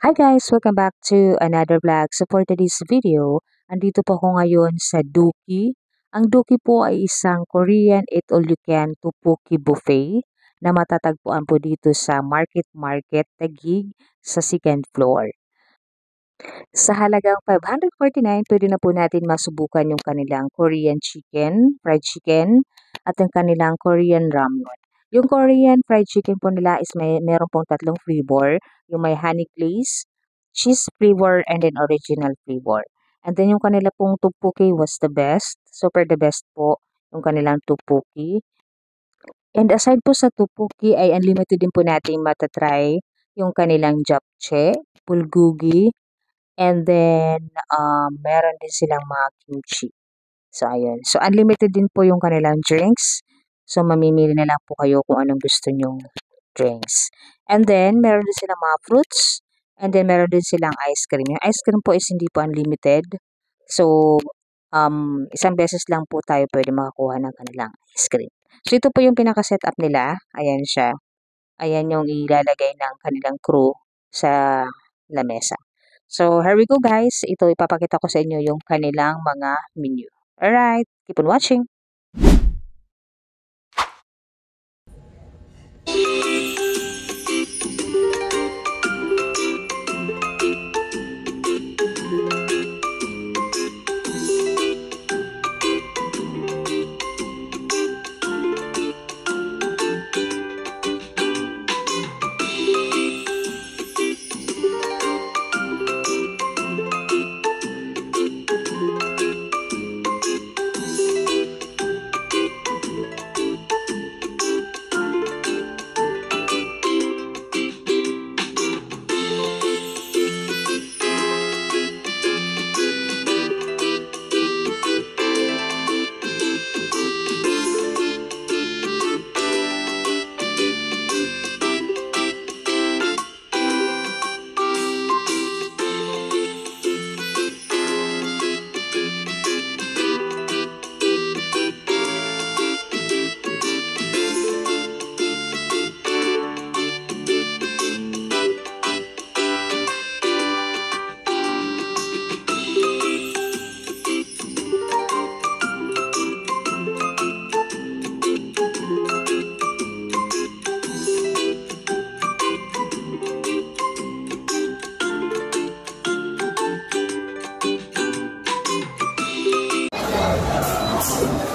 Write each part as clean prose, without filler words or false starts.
Hi guys! Welcome back to another vlog. So for today's video, andito po ako ngayon sa Dooki. Ang Dooki po ay isang Korean eat-all-you-can tteokbokki buffet na matatagpuan po dito sa Market Taguig sa second floor. Sa halagang 549, pwede na po natin masubukan yung kanilang Korean chicken, fried chicken, at yung kanilang Korean ramyeon. Yung Korean fried chicken po nila is meron pong tatlong flavor. Yung may honey glaze, cheese flavor, and then original flavor. And then yung kanila pong tteokbokki was the best. Super the best po yung kanilang tteokbokki. And aside po sa tteokbokki ay unlimited din po natin matatry yung kanilang japchae, bulgogi, and then meron din silang mga kimchi. So ayun. So unlimited din po yung kanilang drinks. So mamimili na lang po kayo kung anong gusto nyong drinks. And then meron din silang mga fruits. And then meron din silang ice cream. Yung ice cream po is hindi po unlimited. So isang beses lang po tayo pwede makakuha ng kanilang ice cream. So ito po yung pinaka-setup nila. Ayan siya. Ayan yung ilalagay ng kanilang crew sa lamesa. So, here we go guys. Ito ipapakita ko sa inyo yung kanilang mga menu. Alright, keep on watching.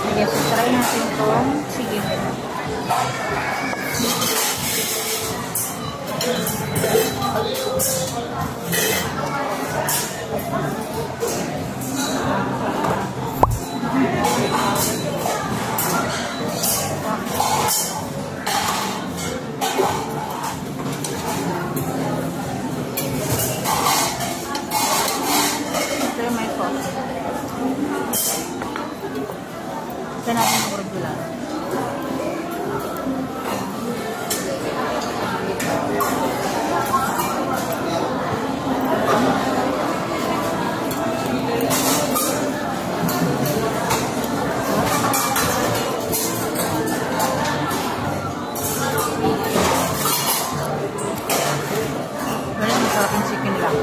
Sige, so try natin itong sige. Ito yung may sauce. Ito natin ang regular. Pero masarap yung chicken lang.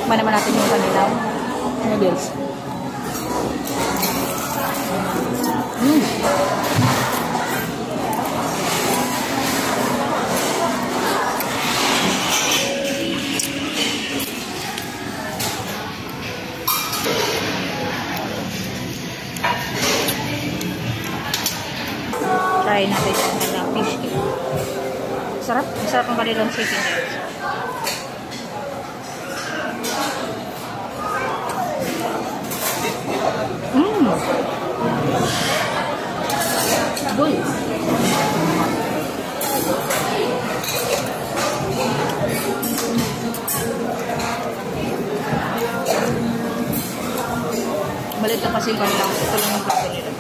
Tikman naman natin yung kanilang noodles. Try natin yung kanilang fish cake. Sarap. Masarap ang kanilang chicken guys. Good. Malit na kasi yung kanilang ito lang yung plato nila.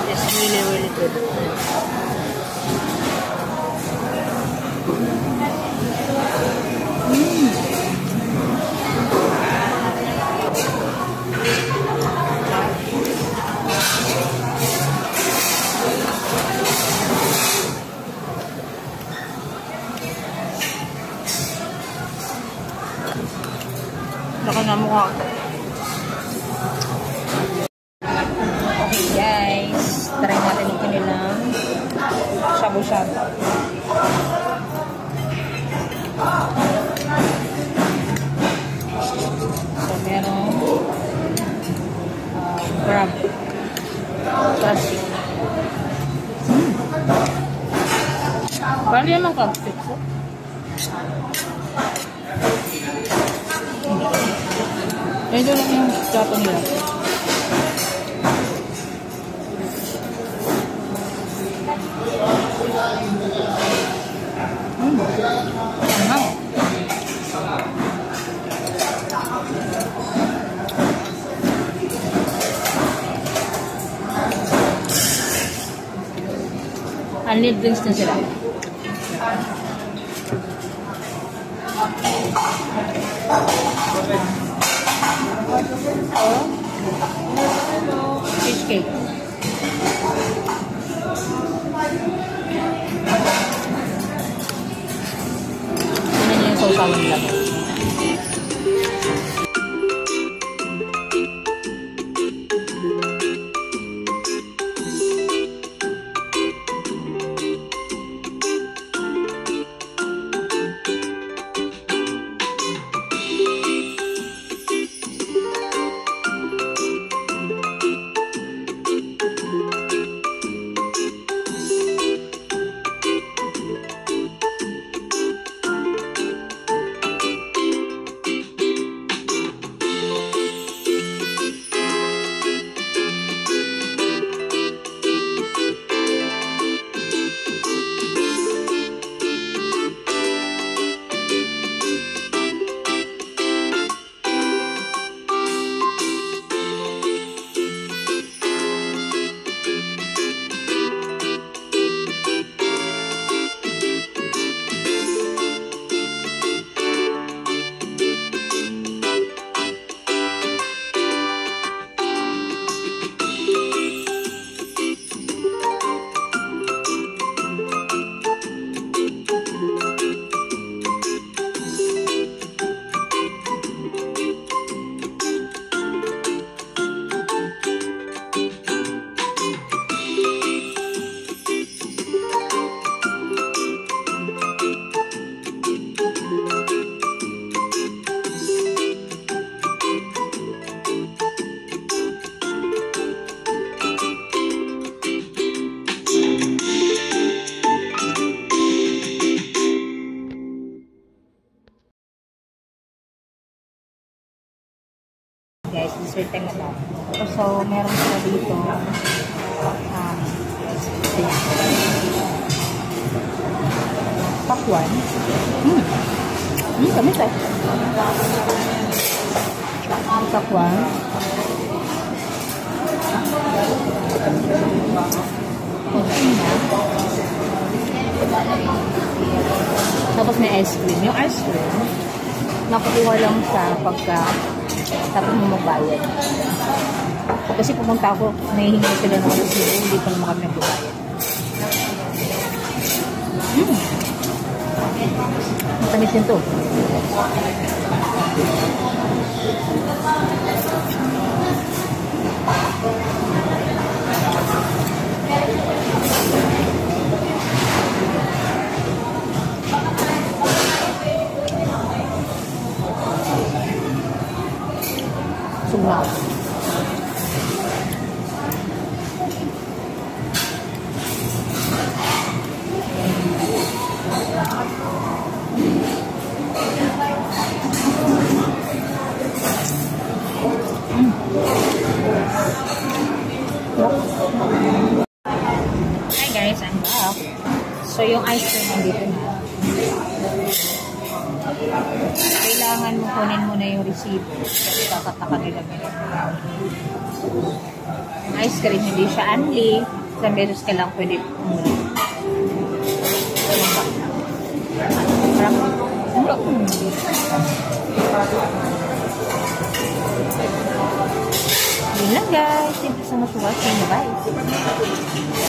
It's really, really good. Saka na mukha. Okay guys, try natin yung kanilang shabu-shabu. So merong crab. Classic. Bali naman crab sticks. Ito lang yung plato nila. Ano? Unlit drinks na sila. Cheesecake. Tignan niyo yung sausawan nila. Guys, dessert time na ba? So, meron sila dito pakwan. Kami tayo. Pakwan. Tapos may ice cream. Yung ice cream, nakukuha lang sa pagka tapos mo magbayad. Kasi pumunta ako, nahihingi sila ng resibo, hindi pa naman kami nagbayad. Matamis din to. Sumlaw. Hi guys, I'm back. So yung ice cream nandito na. Kailangan mo kunin mo na yung resibo. Kasi tataka nila nila. Yung ice cream, hindi siya unli. Isang beses ka lang pwede umuli. Yun lang guys. Thank you so much for watching. Bye.